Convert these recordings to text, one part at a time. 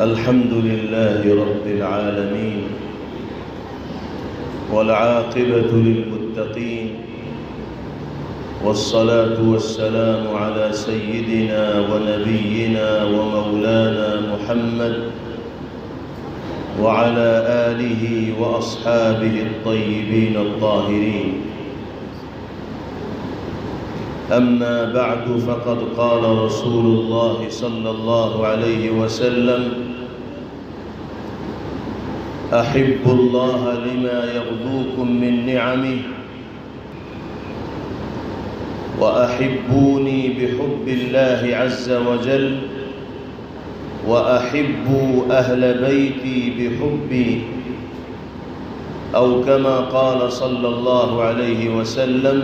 الحمد لله رب العالمين والعاقبة للمتقين والصلاة والسلام على سيدنا ونبينا ومولانا محمد وعلى آله وأصحابه الطيبين الطاهرين. أما بعد، فقد قال رسول الله صلى الله عليه وسلم: أحبوا الله لما يغدوكم من نعمه وأحبوني بحب الله عز وجل وأحبوا أهل بيتي بحبي، أو كما قال صلى الله عليه وسلم.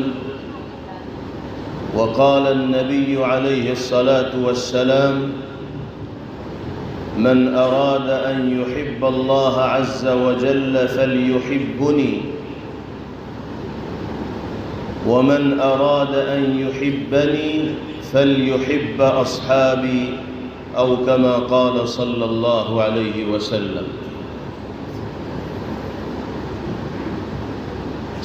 وقال النبي عليه الصلاة والسلام: من أراد أن يحب الله عز وجل فليحبني، ومن أراد أن يحبني فليحب أصحابي، أو كما قال صلى الله عليه وسلم.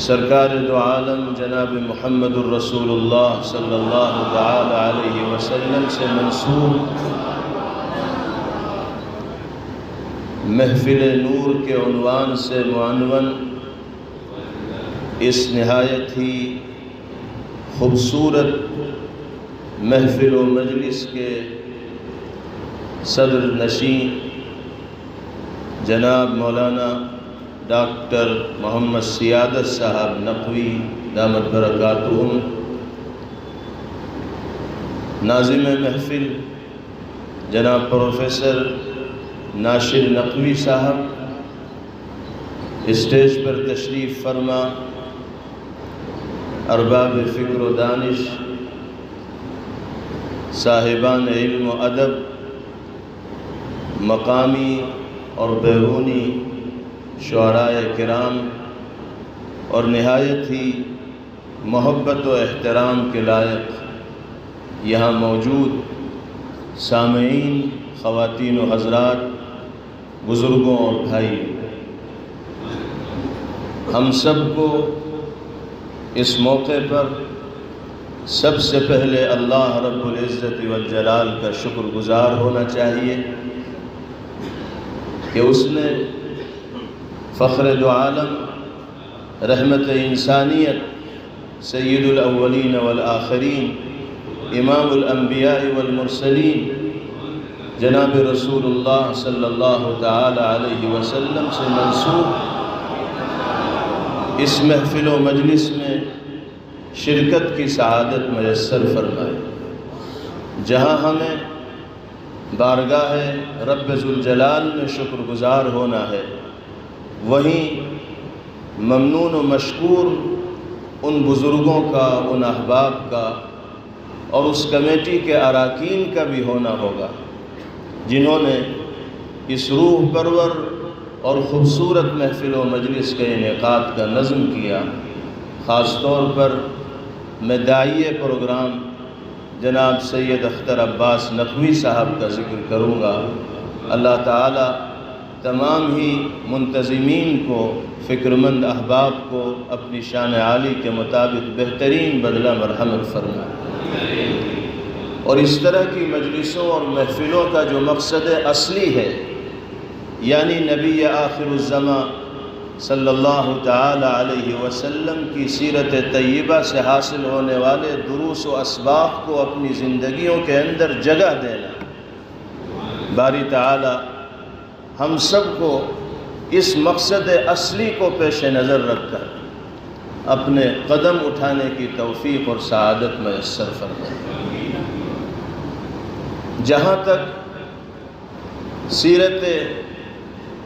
سرکار دو عالم جناب محمد الرسول اللہ صلی اللہ تعالی علیہ وسلم سے منسوب محفل نور کے عنوان سے معنون اس نہایت ہی خوبصورت محفل و مجلس کے صدر نشین جناب مولانا ڈاکٹر محمد سیادت صاحب نقوی دامت برکاتہم، ناظم محفل جناب پروفیسر ناشر نقوی صاحب، اسٹیج پر تشریف فرما ارباب فکر و دانش، صاحبان علم و ادب، مقامی اور بیرونی شعراء کرام، اور نہایت ہی محبت و احترام کے لائق یہاں موجود سامعین، خواتین و حضرات، بزرگوں اور بھائی، ہم سب کو اس موقع پر سب سے پہلے اللہ رب العزت والجلال کا شکر گزار ہونا چاہیے کہ اس نے فخر دو عالم، رحمت انسانیت، سید الاولین والآخرین، امام الانبیاء والمرسلین جناب رسول اللہ صلی اللہ تعالی علیہ وسلم سے منسوب اس محفل و مجلس میں شرکت کی سعادت میسر فرمائے، جہاں ہمیں بارگاہ رب ذوالجلال میں شکر گزار ہونا ہے، وہیں ممنون و مشکور ان بزرگوں کا، ان احباب کا اور اس کمیٹی کے اراکین کا بھی ہونا ہوگا جنہوں نے اس روح پرور اور خوبصورت محفل و مجلس کے انعقاد کا نظم کیا۔ خاص طور پر میں داعیہ پروگرام جناب سید اختر عباس نقوی صاحب کا ذکر کروں گا۔ اللہ تعالی تمام ہی منتظمین کو، فکرمند احباب کو اپنی شان عالی کے مطابق بہترین بدلہ مرحمت فرمائے، اور اس طرح کی مجلسوں اور محفلوں کا جو مقصد اصلی ہے، یعنی نبی آخر الزمان صلی اللہ تعالی علیہ وسلم کی سیرت طیبہ سے حاصل ہونے والے دروس و اسباق کو اپنی زندگیوں کے اندر جگہ دینا، باری تعالی ہم سب کو اس مقصد اصلی کو پیش نظر رکھ کر اپنے قدم اٹھانے کی توفیق اور سعادت میسر فرمائے۔ جہاں تک سیرت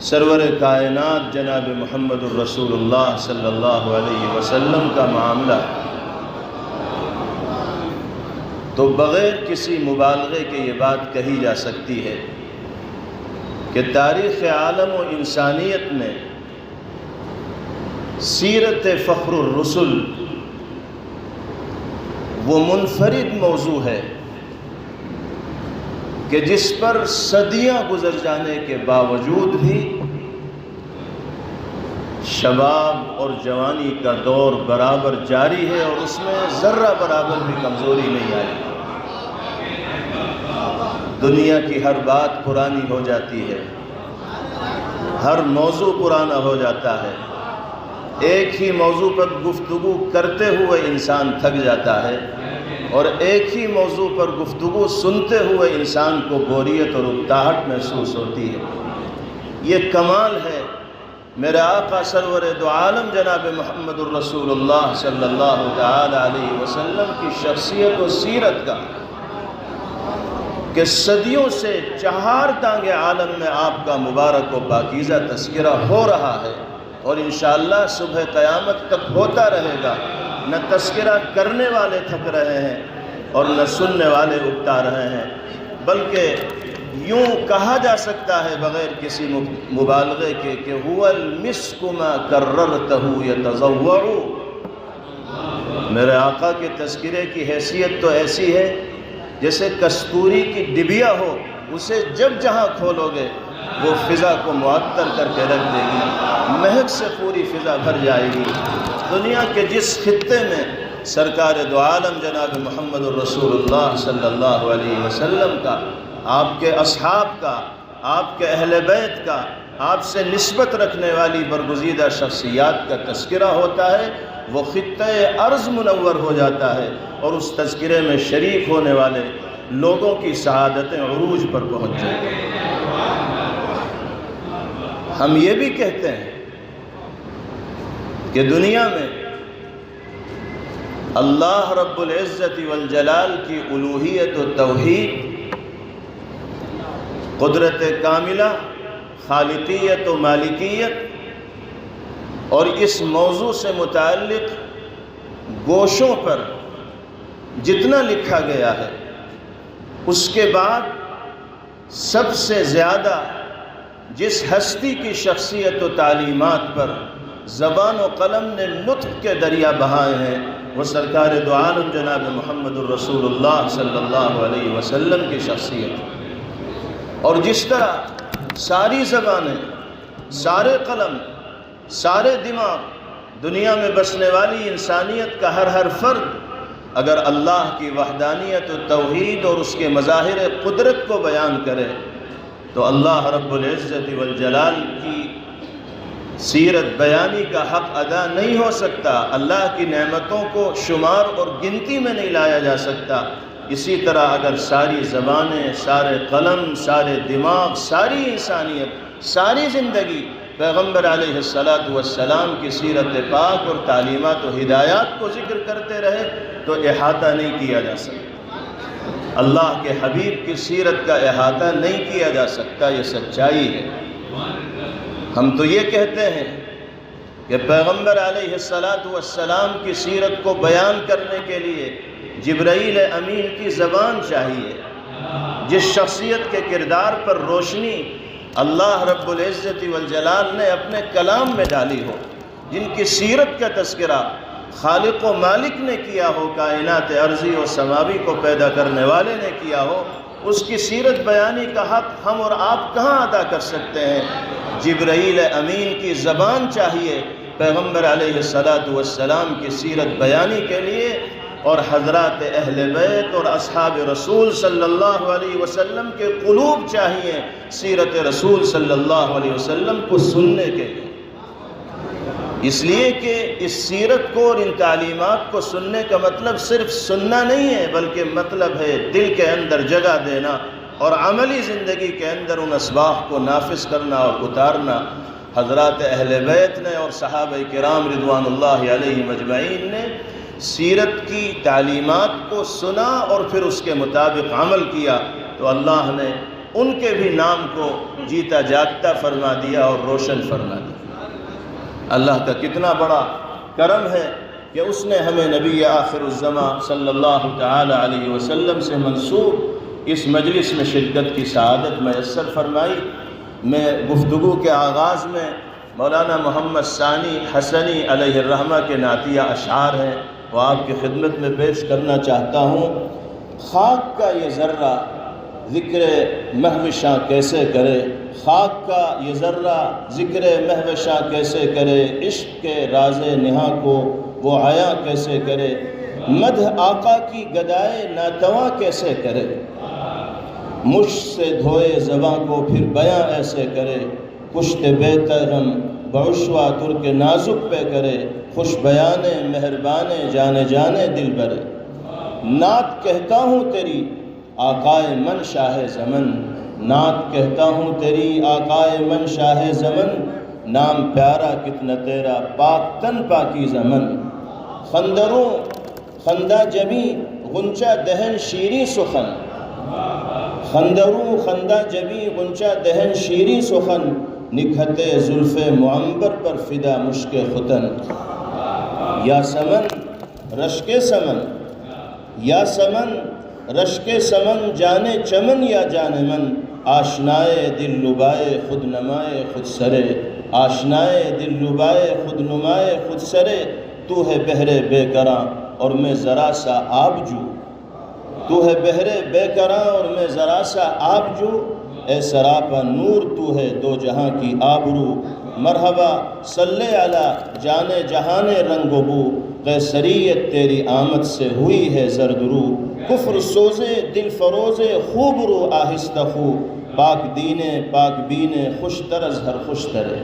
سرور کائنات جناب محمد الرسول اللہ صلی اللہ علیہ وسلم کا معاملہ، تو بغیر کسی مبالغے کے یہ بات کہی جا سکتی ہے کہ تاریخ عالم و انسانیت میں سیرت فخر الرسل وہ منفرد موضوع ہے کہ جس پر صدیاں گزر جانے کے باوجود بھی شباب اور جوانی کا دور برابر جاری ہے اور اس میں ذرہ برابر بھی کمزوری نہیں آئی۔ دنیا کی ہر بات پرانی ہو جاتی ہے، ہر موضوع پرانا ہو جاتا ہے، ایک ہی موضوع پر گفتگو کرتے ہوئے انسان تھک جاتا ہے اور ایک ہی موضوع پر گفتگو سنتے ہوئے انسان کو بوریت اور اکتاہٹ محسوس ہوتی ہے۔ یہ کمال ہے میرے آقا سرور دو عالم جناب محمد الرسول اللہ صلی اللہ تعالی علیہ وسلم کی شخصیت و سیرت کا کہ صدیوں سے چہار دانگے عالم میں آپ کا مبارک و پاکیزہ تذکرہ ہو رہا ہے اور انشاءاللہ صبح قیامت تک ہوتا رہے گا۔ نہ تذکرہ کرنے والے تھک رہے ہیں اور نہ سننے والے اکتا رہے ہیں، بلکہ یوں کہا جا سکتا ہے بغیر کسی مبالغے کے کہ هو المسک ما کررتہ یتضوع۔ میرے آقا کے تذکرے کی حیثیت تو ایسی ہے جیسے کستوری کی ڈبیا ہو، اسے جب جہاں کھولو گے وہ فضا کو معطر کر کے رکھ دے گی، مہک سے پوری فضا بھر جائے گی۔ دنیا کے جس خطے میں سرکار دو عالم جناب محمد الرسول اللہ صلی اللہ علیہ وسلم کا، آپ کے اصحاب کا، آپ کے اہل بیت کا، آپ سے نسبت رکھنے والی برگزیدہ شخصیات کا تذکرہ ہوتا ہے، وہ خطہ ارض منور ہو جاتا ہے اور اس تذکرے میں شریک ہونے والے لوگوں کی سعادتیں عروج پر پہنچ جاتی ہیں۔ ہم یہ بھی کہتے ہیں کہ دنیا میں اللہ رب العزت والجلال کی الوہیت و توحید، قدرت کاملہ، خالقیت و مالکیت اور اس موضوع سے متعلق گوشوں پر جتنا لکھا گیا ہے، اس کے بعد سب سے زیادہ جس ہستی کی شخصیت و تعلیمات پر زبان و قلم نے نطق کے دریا بہائے ہیں، وہ سرکار دو عالم جناب محمد الرسول اللہ صلی اللہ علیہ وسلم کی شخصیت ہے۔ اور جس طرح ساری زبانیں، سارے قلم، سارے دماغ، دنیا میں بسنے والی انسانیت کا ہر فرد اگر اللہ کی وحدانیت و توحید اور اس کے مظاہر قدرت کو بیان کرے تو اللہ رب العزت والجلال کی سیرت بیانی کا حق ادا نہیں ہو سکتا، اللہ کی نعمتوں کو شمار اور گنتی میں نہیں لایا جا سکتا۔ اسی طرح اگر ساری زبانیں، سارے قلم، سارے دماغ، ساری انسانیت، ساری زندگی پیغمبر علیہ السلام کی سیرت پاک اور تعلیمات و ہدایات کو ذکر کرتے رہے تو احاطہ نہیں کیا جا سکتا۔ اللہ کے حبیب کی سیرت کا احاطہ نہیں کیا جا سکتا، یہ سچائی ہے۔ ہم تو یہ کہتے ہیں کہ پیغمبر علیہ السلام کی سیرت کو بیان کرنے کے لیے جبرائیل امین کی زبان چاہیے، جس شخصیت کے کردار پر روشنی اللہ رب العزت والجلال نے اپنے کلام میں ڈالی ہو، جن کی سیرت کا تذکرہ خالق و مالک نے کیا ہو، کائنات ارضی و سماوی کو پیدا کرنے والے نے کیا ہو، اس کی سیرت بیانی کا حق ہم اور آپ کہاں ادا کر سکتے ہیں؟ جبرائیل امین کی زبان چاہیے پیغمبر علیہ السلام کی سیرت بیانی کے لیے، اور حضرات اہل بیت اور اصحاب رسول صلی اللہ علیہ وسلم کے قلوب چاہیے سیرت رسول صلی اللہ علیہ وسلم کو سننے کے لیے۔ اس لیے کہ اس سیرت کو اور ان تعلیمات کو سننے کا مطلب صرف سننا نہیں ہے، بلکہ مطلب ہے دل کے اندر جگہ دینا اور عملی زندگی کے اندر ان اسباق کو نافذ کرنا اور اتارنا۔ حضرات اہل بیت نے اور صحابہ کرام رضوان اللہ علیہ مجمعین نے سیرت کی تعلیمات کو سنا اور پھر اس کے مطابق عمل کیا تو اللہ نے ان کے بھی نام کو جیتا جاگتا فرما دیا اور روشن فرما دیا۔ اللہ کا کتنا بڑا کرم ہے کہ اس نے ہمیں نبی آخر الزمان صلی اللہ تعالی علیہ وسلم سے منسوب اس مجلس میں شرکت کی سعادت میسر فرمائی۔ میں گفتگو کے آغاز میں مولانا محمد ثانی حسنی علیہ الرحمہ کے نعتیہ اشعار ہیں، وہ آپ کی خدمت میں پیش کرنا چاہتا ہوں۔ خاک کا یہ ذرہ ذکر مہوشاں کیسے کرے، خاک کا یہ ذرہ ذکر مہوشاں کیسے کرے، عشق کے راز نہاں کو وہ عیاں کیسے کرے، مدح آقا کی گدائے ناتواں کیسے کرے، مشک سے دھوئے زباں کو پھر بیاں ایسے کرے، کشت بے ترم بعشوا ترک نازک پہ کرے، خوش بیانے مہربانے جانے جانے دل برے، نعت کہتا ہوں تیری آقائے من شاہ زمن، نعت کہتا ہوں تیری آقائے من شاہ زمن، نام پیارا کتنا تیرا پاک تن پاکی زمن، خندروں خندہ جبی غنچہ دہن شیریں سخن، خندروں خندہ جبی غنچہ دہن شیریں سخن، نکھتے زلف معمبر پر فدا مشک ختن، یا سمن رشک سمن، یا سمن رشک سمن جانے چمن یا جانے من، آشنائے دل لبائے خود نمائے خود سرے، آشنائے دل لبائے خود نمائے خود سرے، تو ہے بحر بے کراں اور میں ذرا سا آب جو، تو ہے بحر بے کراں اور میں ذرا سا آب جو، اے سراپا نور تو ہے دو جہاں کی آبرو، مرحبا صلی علی جانے جہان رنگ و بو، قیصریت تیری آمد سے ہوئی ہے زرد رو، کفر سوزے دل فروزے خوب رو آہستہ خو، پاک دینے پاک بینے خوش طرز ہر خوش ترے،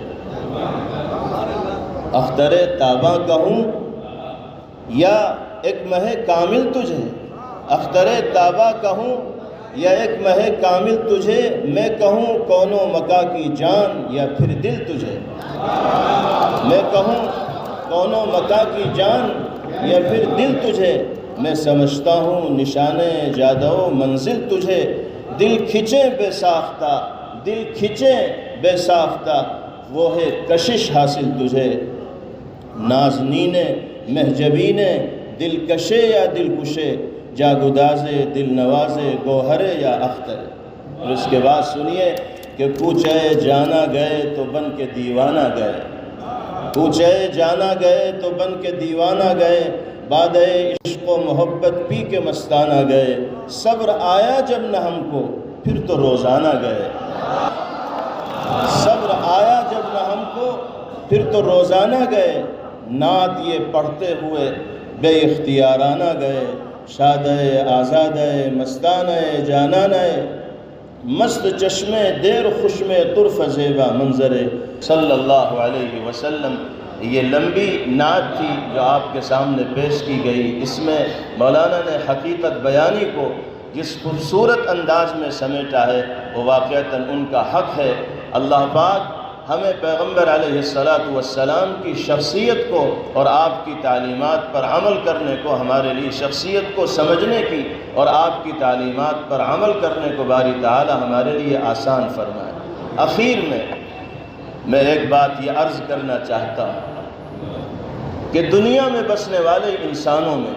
اختر تاباں کہوں یا ایک مہ کامل تجھے، اختر تاباں کہوں یا ایک مہ کامل تجھے، میں کہوں کونو مکا کی جان یا پھر دل تجھے، میں کہوں کونو مکا کی جان یا پھر دل تجھے، میں سمجھتا ہوں نشانے جادو منزل تجھے، دل کھچیں بے ساختہ دل کھچیں بے ساختہ وہ ہے کشش حاصل تجھے، نازنین محجبین دل کشے یا دل کشے، جاگدازے دل نوازے گوہرے یا اختر۔ اور اس کے بعد سنیے کہ کوچے جانا گئے تو بن کے دیوانہ گئے، کوچے جانا گئے تو بن کے دیوانہ گئے، بادے عشق و محبت پی کے مستانہ گئے، صبر آیا جب نہ ہم کو پھر تو روزانہ گئے، صبر آیا جب نہ ہم کو پھر تو روزانہ گئے، نعت یہ پڑھتے ہوئے بے اختیارانہ گئے، شادے آزادے مستانہ جانانہ، مست چشمے دیر خوشمے طرف زیبا منظرے، صلی اللہ علیہ وسلم۔ یہ لمبی نعت تھی جو آپ کے سامنے پیش کی گئی، اس میں مولانا نے حقیقت بیانی کو جس خوبصورت انداز میں سمیٹا ہے وہ واقعتاً ان کا حق ہے۔ اللہ پاک ہمیں پیغمبر علیہ السلام کی شخصیت کو اور آپ کی تعلیمات پر عمل کرنے کو، ہمارے لیے شخصیت کو سمجھنے کی اور آپ کی تعلیمات پر عمل کرنے کو باری تعالی ہمارے لیے آسان فرمائے۔ اخیر میں ایک بات یہ عرض کرنا چاہتا ہوں کہ دنیا میں بسنے والے انسانوں میں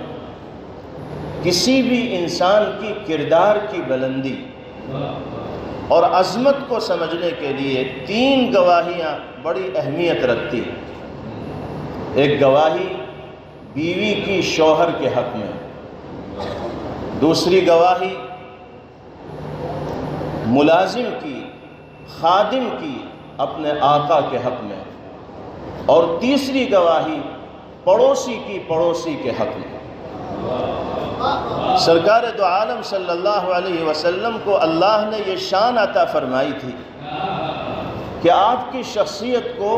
کسی بھی انسان کی کردار کی بلندی اور عظمت کو سمجھنے کے لیے تین گواہیاں بڑی اہمیت رکھتی ہیں۔ ایک گواہی بیوی کی شوہر کے حق میں، دوسری گواہی ملازم کی خادم کی اپنے آقا کے حق میں، اور تیسری گواہی پڑوسی کی پڑوسی کے حق میں۔ سرکار دو عالم صلی اللہ علیہ وسلم کو اللہ نے یہ شان عطا فرمائی تھی کہ آپ کی شخصیت کو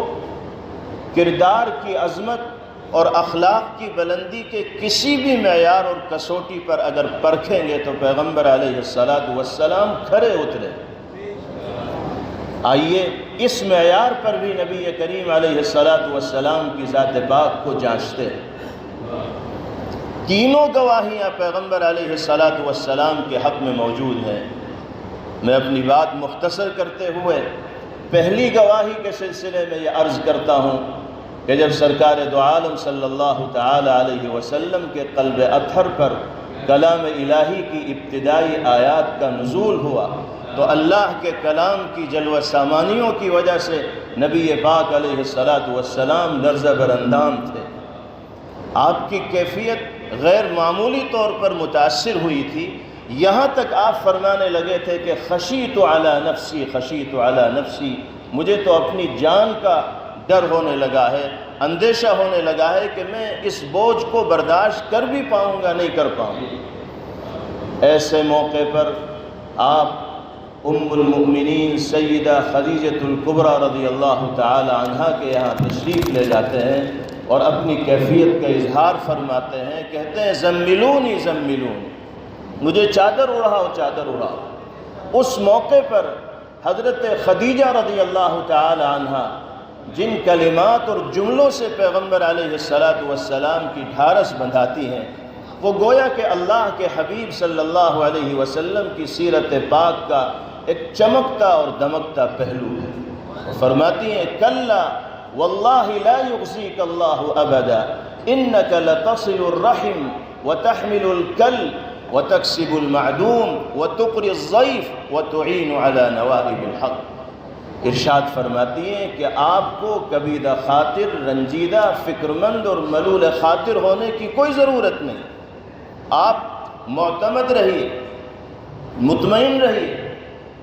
کردار کی عظمت اور اخلاق کی بلندی کے کسی بھی معیار اور کسوٹی پر اگر پرکھیں گے تو پیغمبر علیہ السلام کھرے اترے۔ آئیے اس معیار پر بھی نبی کریم علیہ السلام کی ذات پاک کو جانچتے ہیں۔ تینوں گواہیاں پیغمبر علیہ السلام کے حق میں موجود ہیں۔ میں اپنی بات مختصر کرتے ہوئے پہلی گواہی کے سلسلے میں یہ عرض کرتا ہوں کہ جب سرکار دو عالم صلی اللہ تعالی علیہ وسلم کے قلب اطہر پر کلام الہی کی ابتدائی آیات کا نزول ہوا تو اللہ کے کلام کی جلوہ سامانیوں کی وجہ سے نبی پاک علیہ السلام لرزہ براندام تھے۔ آپ کی کیفیت غیر معمولی طور پر متاثر ہوئی تھی، یہاں تک آپ فرمانے لگے تھے کہ خشیت علی نفسی، خشیت علی نفسی، مجھے تو اپنی جان کا ڈر ہونے لگا ہے، اندیشہ ہونے لگا ہے کہ میں اس بوجھ کو برداشت کر بھی پاؤں گا نہیں کر پاؤں گا۔ ایسے موقع پر آپ ام المؤمنین سیدہ خدیجۃ الکبریٰ رضی اللہ تعالی عنہا کے یہاں تشریف لے جاتے ہیں اور اپنی کیفیت کا اظہار فرماتے ہیں، کہتے ہیں زملونی زملونی، مجھے چادر اڑاؤ چادر اڑاؤ۔ اس موقع پر حضرت خدیجہ رضی اللہ تعالی عنہا جن کلمات اور جملوں سے پیغمبر علیہ السلام کی ڈھارس بندھاتی ہیں، وہ گویا کہ اللہ کے حبیب صلی اللہ علیہ وسلم کی سیرت پاک کا ایک چمکتا اور دمکتا پہلو ہے۔ فرماتی ہیں کلا واللہ لا یخزیک اللہ ابدا انک لتصل الرحم وتحمل الکل وتکسب المعدوم وتقری الضیف وتعین علی نوائب الحق۔ ارشاد فرماتی ہیں کہ آپ کو کبیدہ خاطر، رنجیدہ، فکرمند اور ملول خاطر ہونے کی کوئی ضرورت نہیں۔ آپ معتمد رہیے، مطمئن رہیے،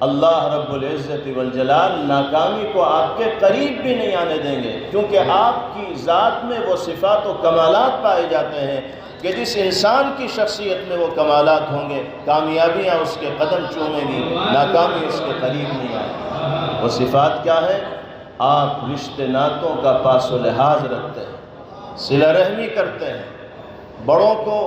اللہ رب العزت والجلال ناکامی کو آپ کے قریب بھی نہیں آنے دیں گے، کیونکہ آپ کی ذات میں وہ صفات و کمالات پائے جاتے ہیں کہ جس انسان کی شخصیت میں وہ کمالات ہوں گے، کامیابیاں اس کے قدم چومیں گی، ناکامی اس کے قریب نہیں آئے گی۔ وہ صفات کیا ہے؟ آپ رشتے ناتوں کا پاس و لحاظ رکھتے ہیں، صلہ رحمی کرتے ہیں، بڑوں کو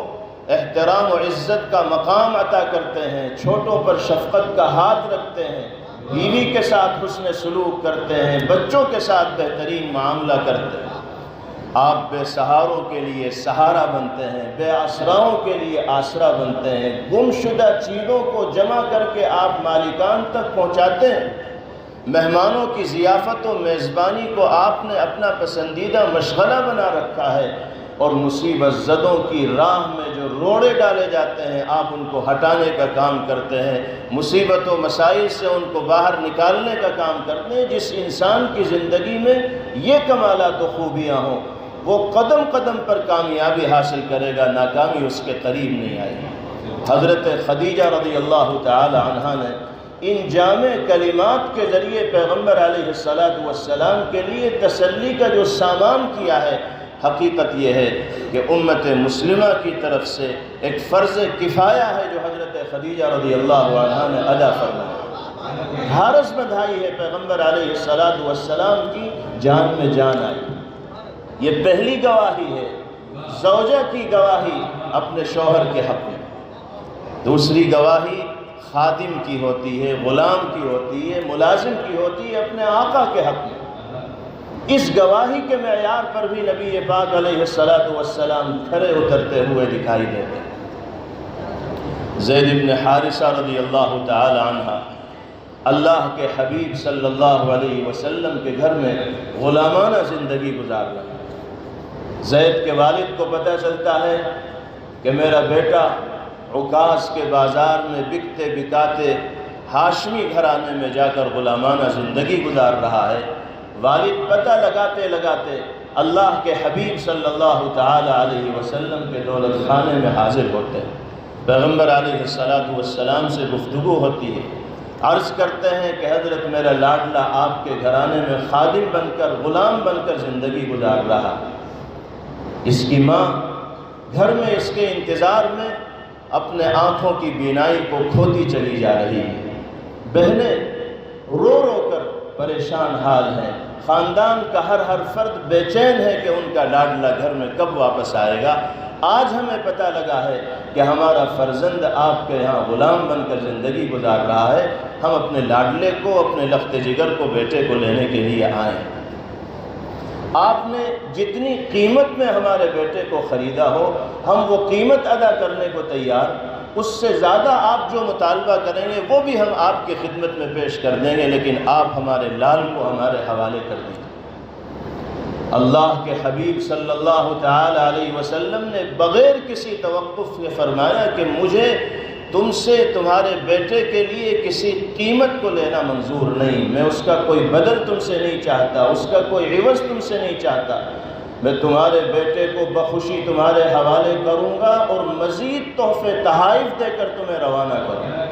احترام و عزت کا مقام عطا کرتے ہیں، چھوٹوں پر شفقت کا ہاتھ رکھتے ہیں، بیوی کے ساتھ حسن سلوک کرتے ہیں، بچوں کے ساتھ بہترین معاملہ کرتے ہیں۔ آپ بے سہاروں کے لیے سہارا بنتے ہیں، بے آسراؤں کے لیے آسرا بنتے ہیں، گم شدہ چیزوں کو جمع کر کے آپ مالکان تک پہنچاتے ہیں۔ مہمانوں کی ضیافت و میزبانی کو آپ نے اپنا پسندیدہ مشغلہ بنا رکھا ہے، اور مصیبت زدوں کی راہ میں جو روڑے ڈالے جاتے ہیں آپ ان کو ہٹانے کا کام کرتے ہیں، مصیبت و مسائل سے ان کو باہر نکالنے کا کام کرتے ہیں۔ جس انسان کی زندگی میں یہ کمالات و خوبیاں ہوں وہ قدم قدم پر کامیابی حاصل کرے گا، ناکامی اس کے قریب نہیں آئے گی۔ حضرت خدیجہ رضی اللہ تعالی عنہا نے ان جامع کلمات کے ذریعے پیغمبر علیہ السلام کے لیے تسلی کا جو سامان کیا ہے، حقیقت یہ ہے کہ امت مسلمہ کی طرف سے ایک فرض کفایہ ہے جو حضرت خدیجہ رضی اللہ عنہا نے ادا فرمایا۔ ڈھارس بندھائی ہے پیغمبر علیہ السلام کی، جان میں جان آئی۔ یہ پہلی گواہی ہے، زوجہ کی گواہی اپنے شوہر کے حق میں۔ دوسری گواہی خادم کی ہوتی ہے، غلام کی ہوتی ہے، ملازم کی ہوتی ہے اپنے آقا کے حق میں۔ اس گواہی کے معیار پر بھی نبی پاک علیہ السلام کھڑے اترتے ہوئے دکھائی دیتے ہیں۔ زید بن حارثہ رضی اللہ تعالی عنہ اللہ کے حبیب صلی اللہ علیہ وسلم کے گھر میں غلامانہ زندگی گزار رہے ہیں۔ زید کے والد کو پتہ چلتا ہے کہ میرا بیٹا عکاظ کے بازار میں بکتے بکاتے ہاشمی گھرانے میں جا کر غلامانہ زندگی گزار رہا ہے۔ والد پتہ لگاتے لگاتے اللہ کے حبیب صلی اللہ تعالی علیہ وسلم کے دولت خانے میں حاضر ہوتے ہیں۔ پیغمبر علیہ السلام سے گفتگو ہوتی ہے، عرض کرتے ہیں کہ حضرت میرا لاڈلا آپ کے گھرانے میں خادم بن کر، غلام بن کر زندگی گزار رہا۔ اس کی ماں گھر میں اس کے انتظار میں اپنے آنکھوں کی بینائی کو کھوتی چلی جا رہی ہے۔ بہنیں رو رو کر پریشان حال ہیں، خاندان کا ہر فرد بے چین ہے کہ ان کا لاڈلا گھر میں کب واپس آئے گا۔ آج ہمیں پتہ لگا ہے کہ ہمارا فرزند آپ کے یہاں غلام بن کر زندگی گزار رہا ہے، ہم اپنے لاڈلے کو، اپنے لخت جگر کو، بیٹے کو لینے کے لیے آئے ہیں۔ آپ نے جتنی قیمت میں ہمارے بیٹے کو خریدا ہو ہم وہ قیمت ادا کرنے کو تیار، اس سے زیادہ آپ جو مطالبہ کریں گے وہ بھی ہم آپ کی خدمت میں پیش کر دیں گے، لیکن آپ ہمارے لال کو ہمارے حوالے کر دیں۔ اللہ کے حبیب صلی اللہ تعالی علیہ وسلم نے بغیر کسی توقف کے فرمایا کہ مجھے تم سے تمہارے بیٹے کے لیے کسی قیمت کو لینا منظور نہیں، میں اس کا کوئی بدل تم سے نہیں چاہتا، اس کا کوئی عوض تم سے نہیں چاہتا، میں تمہارے بیٹے کو بخوشی تمہارے حوالے کروں گا اور مزید تحفے تحائف دے کر تمہیں روانہ کروں گا،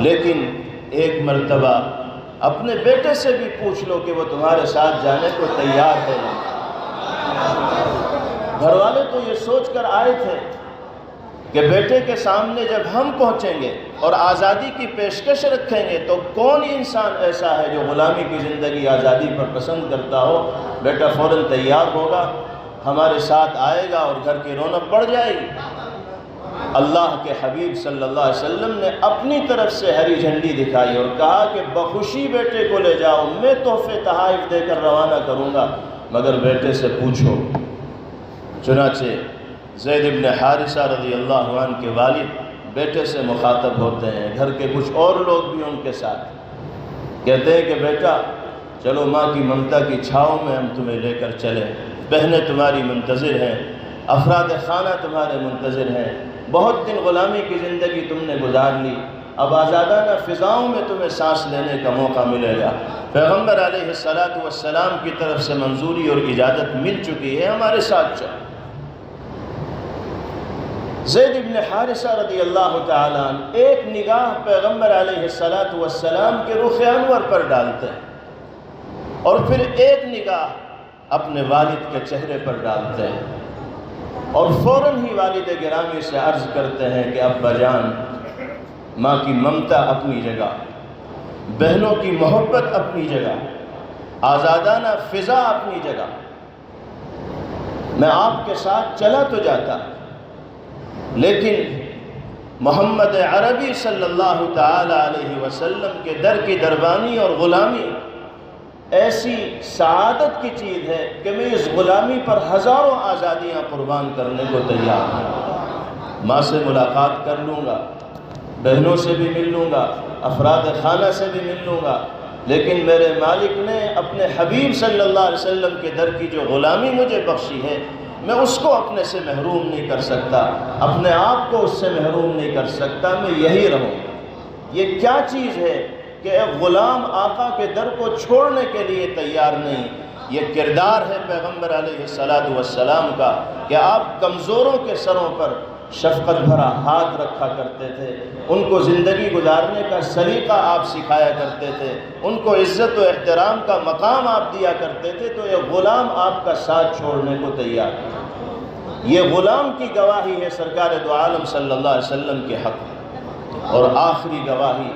لیکن ایک مرتبہ اپنے بیٹے سے بھی پوچھ لو کہ وہ تمہارے ساتھ جانے کو تیار ہے۔ گھر والے تو یہ سوچ کر آئے تھے کہ بیٹے کے سامنے جب ہم پہنچیں گے اور آزادی کی پیشکش رکھیں گے تو کون انسان ایسا ہے جو غلامی کی زندگی آزادی پر پسند کرتا ہو، بیٹا فوراً تیار ہوگا، ہمارے ساتھ آئے گا اور گھر کی رونق بڑھ جائے گی۔ اللہ کے حبیب صلی اللہ علیہ وسلم نے اپنی طرف سے ہری جھنڈی دکھائی اور کہا کہ بخوشی بیٹے کو لے جاؤ، میں تحفے تحائف دے کر روانہ کروں گا، مگر بیٹے سے پوچھو۔ چنانچہ زید بن حارثہ رضی اللہ عنہ کے والد بیٹے سے مخاطب ہوتے ہیں، گھر کے کچھ اور لوگ بھی ان کے ساتھ کہتے ہیں کہ بیٹا چلو ماں کی ممتا کی چھاؤں میں ہم تمہیں لے کر چلیں، بہنیں تمہاری منتظر ہیں، افراد خانہ تمہارے منتظر ہیں، بہت دن غلامی کی زندگی تم نے گزار لی، اب آزادانہ فضاؤں میں تمہیں سانس لینے کا موقع ملے گا۔ پیغمبر علیہ السلام کی طرف سے منظوری اور اجازت مل چکی ہے، ہمارے ساتھ چلو۔ زید بن حارثہ رضی اللہ تعالیٰ عنہ ایک نگاہ پیغمبر علیہ السلام کے رخ انور پر ڈالتے ہیں اور پھر ایک نگاہ اپنے والد کے چہرے پر ڈالتے ہیں اور فوراً ہی والد گرامی سے عرض کرتے ہیں کہ ابا جان، ماں کی ممتا اپنی جگہ، بہنوں کی محبت اپنی جگہ، آزادانہ فضا اپنی جگہ، میں آپ کے ساتھ چلا تو جاتا، لیکن محمد عربی صلی اللہ تعالی علیہ وسلم کے در کی دربانی اور غلامی ایسی سعادت کی چیز ہے کہ میں اس غلامی پر ہزاروں آزادیاں قربان کرنے کو تیار ہوں۔ ماں سے ملاقات کر لوں گا، بہنوں سے بھی مل لوں گا، افراد خانہ سے بھی مل لوں گا، لیکن میرے مالک نے اپنے حبیب صلی اللہ علیہ وسلم کے در کی جو غلامی مجھے بخشی ہے، میں اس کو اپنے سے محروم نہیں کر سکتا، اپنے آپ کو اس سے محروم نہیں کر سکتا، میں یہی رہوں۔ یہ کیا چیز ہے کہ ایک غلام آقا کے در کو چھوڑنے کے لیے تیار نہیں؟ یہ کردار ہے پیغمبر علیہ السلام کا کہ آپ کمزوروں کے سروں پر شفقت بھرا ہاتھ رکھا کرتے تھے، ان کو زندگی گزارنے کا سلیقہ آپ سکھایا کرتے تھے، ان کو عزت و احترام کا مقام آپ دیا کرتے تھے، تو یہ غلام آپ کا ساتھ چھوڑنے کو تیار ہے۔ یہ غلام کی گواہی ہے سرکار دو عالم صلی اللہ علیہ وسلم کے حق میں، اور آخری گواہی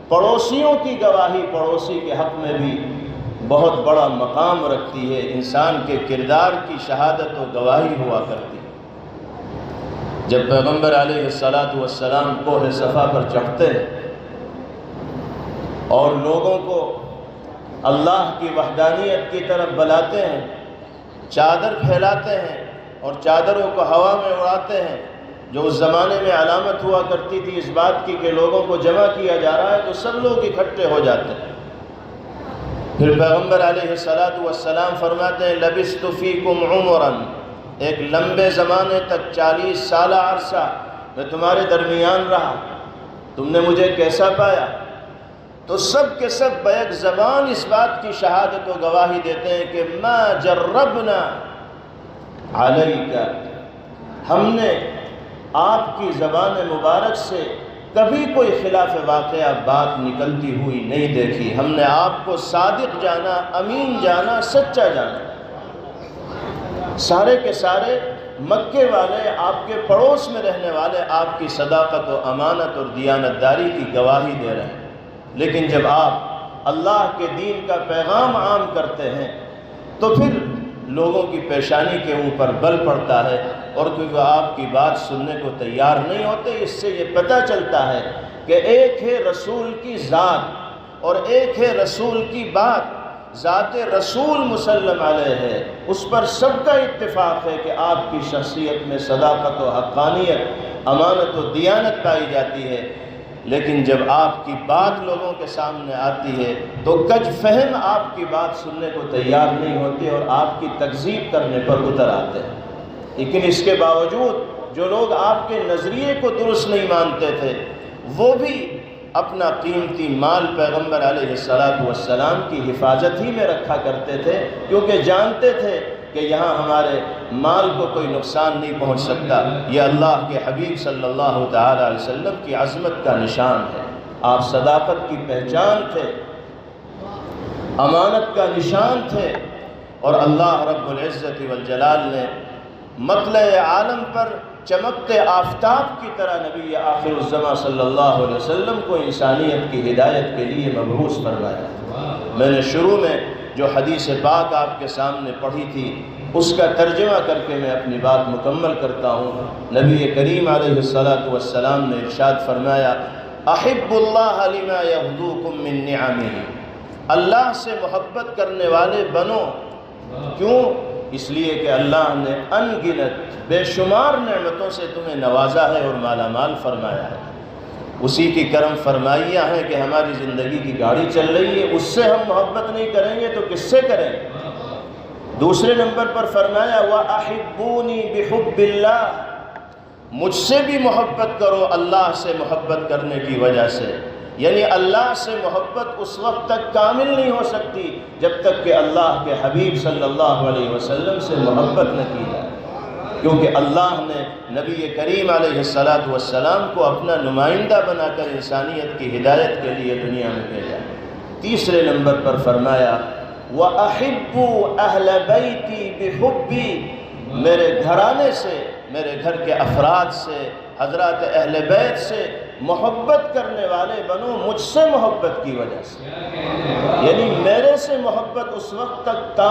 پڑوسیوں کی گواہی پڑوسی کے حق میں بھی بہت بڑا مقام رکھتی ہے، انسان کے کردار کی شہادت و گواہی ہوا کرتی ہے۔ جب پیغمبر علیہ السلام کوہ صفا پر چڑھتے ہیں اور لوگوں کو اللہ کی وحدانیت کی طرف بلاتے ہیں، چادر پھیلاتے ہیں اور چادروں کو ہوا میں اڑاتے ہیں، جو اس زمانے میں علامت ہوا کرتی تھی اس بات کی کہ لوگوں کو جمع کیا جا رہا ہے، تو سب لوگ اکٹھے ہو جاتے ہیں۔ پھر پیغمبر علیہ السلام فرماتے ہیں لبثت فیکم عمرا، ایک لمبے زمانے تک 40 سالہ عرصہ میں تمہارے درمیان رہا، تم نے مجھے کیسا پایا؟ تو سب کے سب بیک زبان اس بات کی شہادت و گواہی دیتے ہیں کہ ما جربنا علیک، ہم نے آپ کی زبان مبارک سے کبھی کوئی خلاف واقعہ بات نکلتی ہوئی نہیں دیکھی، ہم نے آپ کو صادق جانا، امین جانا، سچا جانا۔ سارے کے سارے مکے والے، آپ کے پڑوس میں رہنے والے آپ کی صداقت و امانت اور دیانتداری کی گواہی دے رہے ہیں، لیکن جب آپ اللہ کے دین کا پیغام عام کرتے ہیں تو پھر لوگوں کی پیشانی کے اوپر بل پڑتا ہے، اور کیونکہ آپ کی بات سننے کو تیار نہیں ہوتے، اس سے یہ پتہ چلتا ہے کہ ایک ہے رسول کی ذات اور ایک ہے رسول کی بات، ذات رسول مسلم علیہ ہے، اس پر سب کا اتفاق ہے کہ آپ کی شخصیت میں صداقت و حقانیت، امانت و دیانت پائی جاتی ہے، لیکن جب آپ کی بات لوگوں کے سامنے آتی ہے تو کج فہم آپ کی بات سننے کو تیار نہیں ہوتے اور آپ کی تکذیب کرنے پر اتر آتے ہیں۔ لیکن اس کے باوجود جو لوگ آپ کے نظریے کو درست نہیں مانتے تھے، وہ بھی اپنا قیمتی مال پیغمبر علیہ السلام کی حفاظت ہی میں رکھا کرتے تھے، کیونکہ جانتے تھے کہ یہاں ہمارے مال کو کوئی نقصان نہیں پہنچ سکتا۔ یہ اللہ کے حبیب صلی اللہ تعالیٰ علیہ وسلم کی عظمت کا نشان ہے۔ آپ صداقت کی پہچان تھے، امانت کا نشان تھے، اور اللہ رب العزت والجلال نے مطلع عالم پر چمکتے آفتاب کی طرح نبی آخر الزماں صلی اللہ علیہ وسلم کو انسانیت کی ہدایت کے لیے مبعوث فرمایا۔ میں نے شروع میں جو حدیث پاک آپ کے سامنے پڑھی تھی اس کا ترجمہ کر کے میں اپنی بات مکمل کرتا ہوں۔ نبی کریم علیہ السلام نے ارشاد فرمایا، احب اللہ لما یغدوکم من نعمہ، اللہ سے محبت کرنے والے بنو۔ کیوں؟ اس لیے کہ اللہ نے ان گنت بے شمار نعمتوں سے تمہیں نوازا ہے اور مالا مال فرمایا ہے۔ اسی کی کرم فرمائیاں ہیں کہ ہماری زندگی کی گاڑی چل رہی ہے، اس سے ہم محبت نہیں کریں گے تو کس سے کریں؟ دوسرے نمبر پر فرمایا وَأَحِبُّونِي بِحُبِّ اللَّهِ، مجھ سے بھی محبت کرو اللہ سے محبت کرنے کی وجہ سے۔ یعنی اللہ سے محبت اس وقت تک کامل نہیں ہو سکتی جب تک کہ اللہ کے حبیب صلی اللہ علیہ وسلم سے محبت نہ کی جائے، کیونکہ اللہ نے نبی کریم علیہ السلام کو اپنا نمائندہ بنا کر انسانیت کی ہدایت کے لیے دنیا میں بھیجا۔ تیسرے نمبر پر فرمایا وَأَحِبُّوا أَهْلَ بَيْتِي بِحُبِّي، میرے گھرانے سے، میرے گھر کے افراد سے، حضرات اہل بیت سے محبت کرنے والے بنو، مجھ سے محبت کی وجہ سے۔ یعنی میرے سے محبت اس وقت تک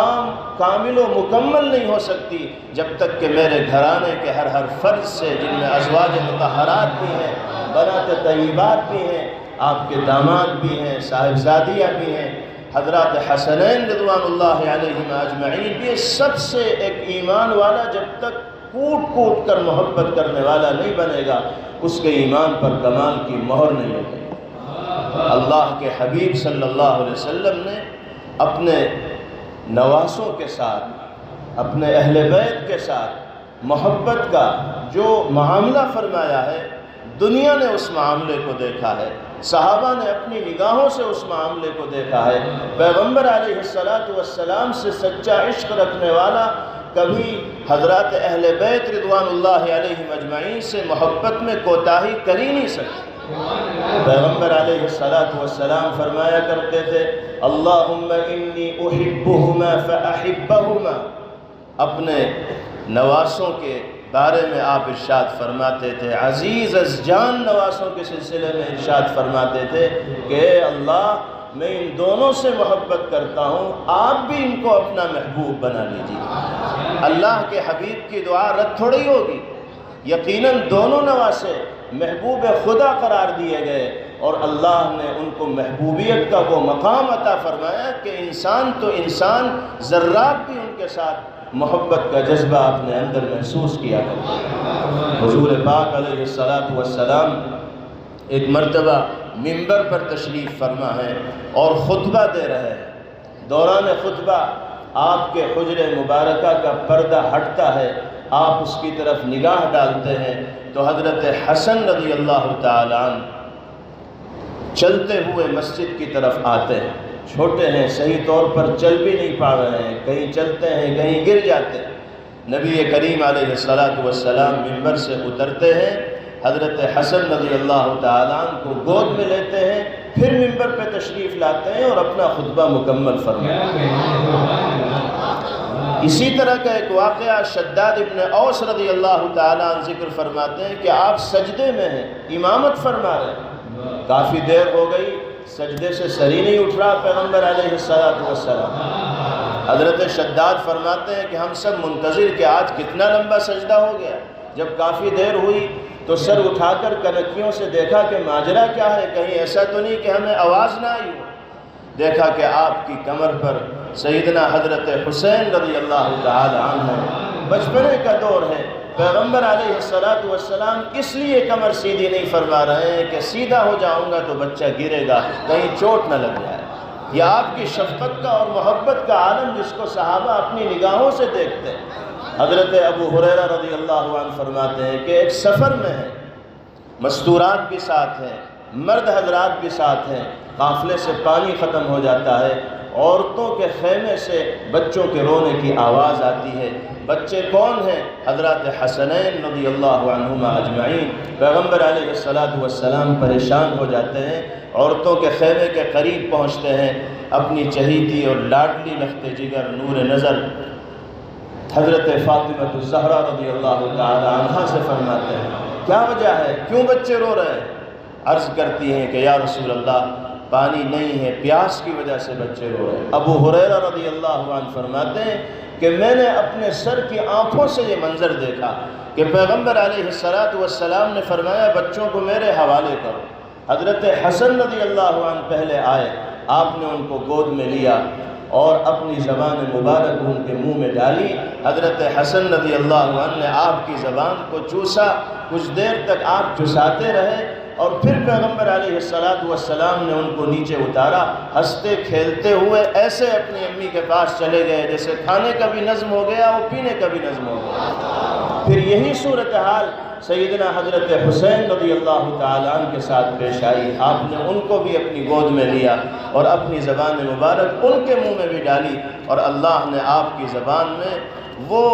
کامل و مکمل نہیں ہو سکتی جب تک کہ میرے گھرانے کے ہر فرد سے، جن میں ازواج مطہرات بھی ہیں، بنات طیبات بھی ہیں، آپ کے داماد بھی ہیں، صاحبزادیاں بھی ہیں، حضرات حسنین رضوان اللہ علیہم اجمعین بھی، سب سے ایک ایمان والا جب تک کوٹ کر محبت کرنے والا نہیں بنے گا، اس کے ایمان پر کمال کی مہر نہیں لگے گی۔ اللہ کے حبیب صلی اللہ علیہ وسلم نے اپنے نواسوں کے ساتھ، اپنے اہل بیت کے ساتھ محبت کا جو معاملہ فرمایا ہے، دنیا نے اس معاملے کو دیکھا ہے، صحابہ نے اپنی نگاہوں سے اس معاملے کو دیکھا ہے۔ پیغمبر علیہ السلام سے سچا عشق رکھنے والا کبھی حضرات اہل بیت رضوان اللہ علیہم اجمعین سے محبت میں کوتاہی کر ہی نہیں سکتے۔ پیغمبر علیہ السلام فرمایا کرتے تھے اللہم انی احبہما فاحبہما، اپنے نواسوں کے بارے میں آپ ارشاد فرماتے تھے، عزیز از جان نواسوں کے سلسلے میں ارشاد فرماتے تھے کہ اے اللہ میں ان دونوں سے محبت کرتا ہوں، آپ بھی ان کو اپنا محبوب بنا لیجیے۔ اللہ کے حبیب کی دعا رد تھوڑی ہوگی، یقیناً دونوں نواسے محبوب خدا قرار دیے گئے، اور اللہ نے ان کو محبوبیت کا وہ مقام عطا فرمایا کہ انسان تو انسان، ذرات بھی ان کے ساتھ محبت کا جذبہ اپنے اندر محسوس کیا کرتے ہیں۔ حضور پاک علیہ السلام ایک مرتبہ منبر پر تشریف فرما ہے اور خطبہ دے رہے ہیں۔ دوران خطبہ آپ کے حجر مبارکہ کا پردہ ہٹتا ہے، آپ اس کی طرف نگاہ ڈالتے ہیں تو حضرت حسن رضی اللہ تعالیٰ عنہ چلتے ہوئے مسجد کی طرف آتے ہیں۔ چھوٹے ہیں، صحیح طور پر چل بھی نہیں پا رہے ہیں، کہیں چلتے ہیں کہیں گر جاتے ہیں۔ نبی کریم علیہ السلام منبر سے اترتے ہیں، حضرت حسن رضی اللہ تعالیٰ عنہ کو گود میں لیتے ہیں، پھر منبر پہ تشریف لاتے ہیں اور اپنا خطبہ مکمل فرماتے ہیں۔ اسی طرح کا ایک واقعہ شداد ابن اوس رضی اللہ تعالیٰ عنہ ذکر فرماتے ہیں کہ آپ سجدے میں ہیں، امامت فرما رہے ہیں، کافی دیر ہو گئی، سجدے سے سر ہی نہیں اٹھ رہا پیغمبر علیہ السلام۔ حضرت شداد فرماتے ہیں کہ ہم سب منتظر کہ آج کتنا لمبا سجدہ ہو گیا۔ جب کافی دیر ہوئی تو سر اٹھا کر کنکیوں سے دیکھا کہ ماجرا کیا ہے، کہیں ایسا تو نہیں کہ ہمیں آواز نہ آئی ہو۔ دیکھا کہ آپ کی کمر پر سیدنا حضرت حسین رضی اللہ تعالی عنہ، بچپنے کا دور ہے، پیغمبر علیہ السلام اس لیے کمر سیدھی نہیں فرما رہے ہیں کہ سیدھا ہو جاؤں گا تو بچہ گرے گا، کہیں چوٹ نہ لگ جائے۔ یہ آپ کی شفقت کا اور محبت کا عالم جس کو صحابہ اپنی نگاہوں سے دیکھتے ہیں۔ حضرت ابو ہریرہ رضی اللہ عنہ فرماتے ہیں کہ ایک سفر میں ہے، مستورات بھی ساتھ ہیں، مرد حضرات بھی ساتھ ہیں، قافلے سے پانی ختم ہو جاتا ہے، عورتوں کے خیمے سے بچوں کے رونے کی آواز آتی ہے۔ بچے کون ہیں؟ حضرات حسنین رضی اللہ عنہما اجمعین۔ پیغمبر علیہ السلام پریشان ہو جاتے ہیں، عورتوں کے خیمے کے قریب پہنچتے ہیں، اپنی چہیتی اور لاڈلی لخت جگر نور نظر حضرت فاطمہ الزہرا رضی اللہ تعالی عنہا سے فرماتے ہیں، کیا وجہ ہے، کیوں بچے رو رہے ہیں؟ عرض کرتی ہیں کہ یا رسول اللہ، پانی نہیں ہے، پیاس کی وجہ سے بچے رو رہے ہیں۔ ابو ہریرہ رضی اللہ عنہ فرماتے ہیں کہ میں نے اپنے سر کی آنکھوں سے یہ منظر دیکھا کہ پیغمبر علیہ السلام نے فرمایا بچوں کو میرے حوالے کرو۔ حضرت حسن رضی اللہ عنہ پہلے آئے، آپ نے ان کو گود میں لیا اور اپنی زبان مبارک ان کے منہ میں ڈالی۔ حضرت حسن رضی اللہ عنہ نے آپ کی زبان کو چوسا، کچھ دیر تک آپ چساتے رہے اور پھر پیغمبر علیہ السلام نے ان کو نیچے اتارا، ہنستے کھیلتے ہوئے ایسے اپنی امی کے پاس چلے گئے جیسے کھانے کا بھی نظم ہو گیا اور پینے کا بھی نظم ہو گیا۔ پھر یہی صورتحال سیدنا حضرت حسین رضی اللہ تعالیٰ عنہ کے ساتھ پیش آئی، آپ نے ان کو بھی اپنی گود میں لیا اور اپنی زبان مبارک ان کے منہ میں بھی ڈالی، اور اللہ نے آپ کی زبان میں وہ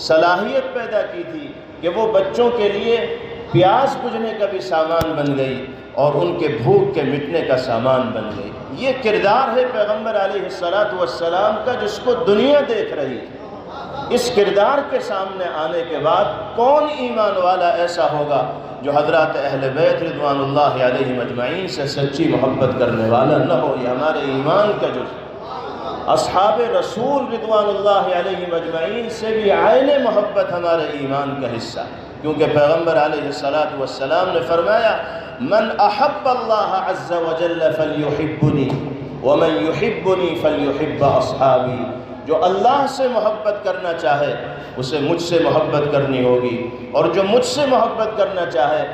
صلاحیت پیدا کی تھی کہ وہ بچوں کے لیے پیاس بجھنے کا بھی سامان بن گئی اور ان کے بھوک کے مٹنے کا سامان بن گئی۔ یہ کردار ہے پیغمبر علیہ السلام کا جس کو دنیا دیکھ رہی ہے۔ اس کردار کے سامنے آنے کے بعد کون ایمان والا ایسا ہوگا جو حضرات اہل بیت رضوان اللہ علیہم اجمعین سے سچی محبت کرنے والا نہ ہو؟ یہ ہمارے ایمان کا جز ہے۔ اصحاب رسول رضوان اللہ علیہم اجمعین سے بھی عین محبت ہمارے ایمان کا حصہ ہے، کیونکہ پیغمبر علیہ السلام نے فرمایا من احب اللہ عز وجل فلیحبنی ومن یحبنی فلیحب اصحابی۔ جو اللہ سے محبت کرنا چاہے اسے مجھ سے محبت کرنی ہوگی، اور جو مجھ سے محبت کرنا چاہے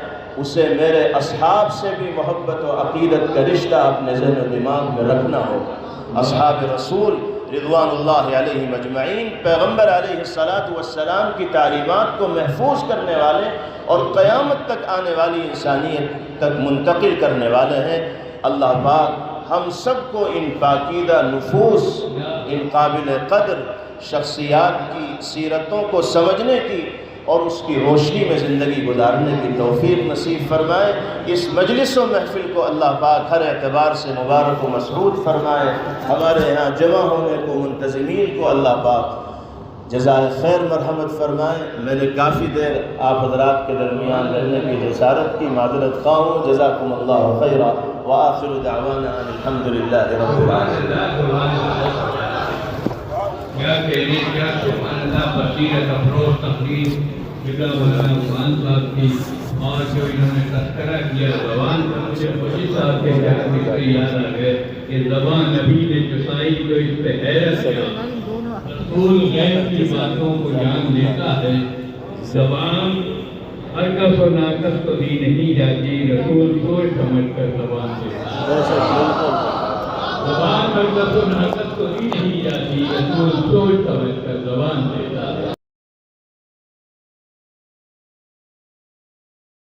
اسے میرے اصحاب سے بھی محبت و عقیدت کا رشتہ اپنے ذہن و دماغ میں رکھنا ہوگا۔ اصحاب رسول رضوان اللہ علیہ مجمعین پیغمبر علیہ السلام کی تعلیمات کو محفوظ کرنے والے اور قیامت تک آنے والی انسانیت تک منتقل کرنے والے ہیں۔ اللہ پاک ہم سب کو ان پاکیدہ نفوس، ان قابل قدر شخصیات کی سیرتوں کو سمجھنے کی اور اس کی روشنی میں زندگی گزارنے کی توفیق نصیب فرمائے۔ اس مجلس و محفل کو اللہ پاک ہر اعتبار سے مبارک و مسعود فرمائے۔ ہمارے یہاں جمع ہونے کو منتظمین کو اللہ پاک جزائے خیر مرحمت فرمائے۔ میں نے کافی دیر آپ حضرات کے درمیان رہنے کی جسارت کی، معذرت خواہ ہوں۔ جزاکم اللہ خیرا وآخر دعوانا ان الحمدللہ رب العالمین۔ کیا کہنے، کیا سبحان اللہ، بصیرت افروز تقریر جدا مولانا عثمان صاحب کی، اور جو انہوں نے تذکرہ کیا زبان کا، مجھے خوشی صاحب کے جہاں سے یاد آ گئے کہ زبان نبی نے چسائی تو اس پہ حیرت ہے۔ رسول غیب کی باتوں کو جان لیتا ہے، زبان حرکت و ناقص تو دی نہیں جاتی، رسول سوچ سمجھ کر زبان دیتا ہے۔ زبان حرکت و ناقص تو دی نہیں جاتی، رسول سوچ سمجھ کر زبان دیتا ہے۔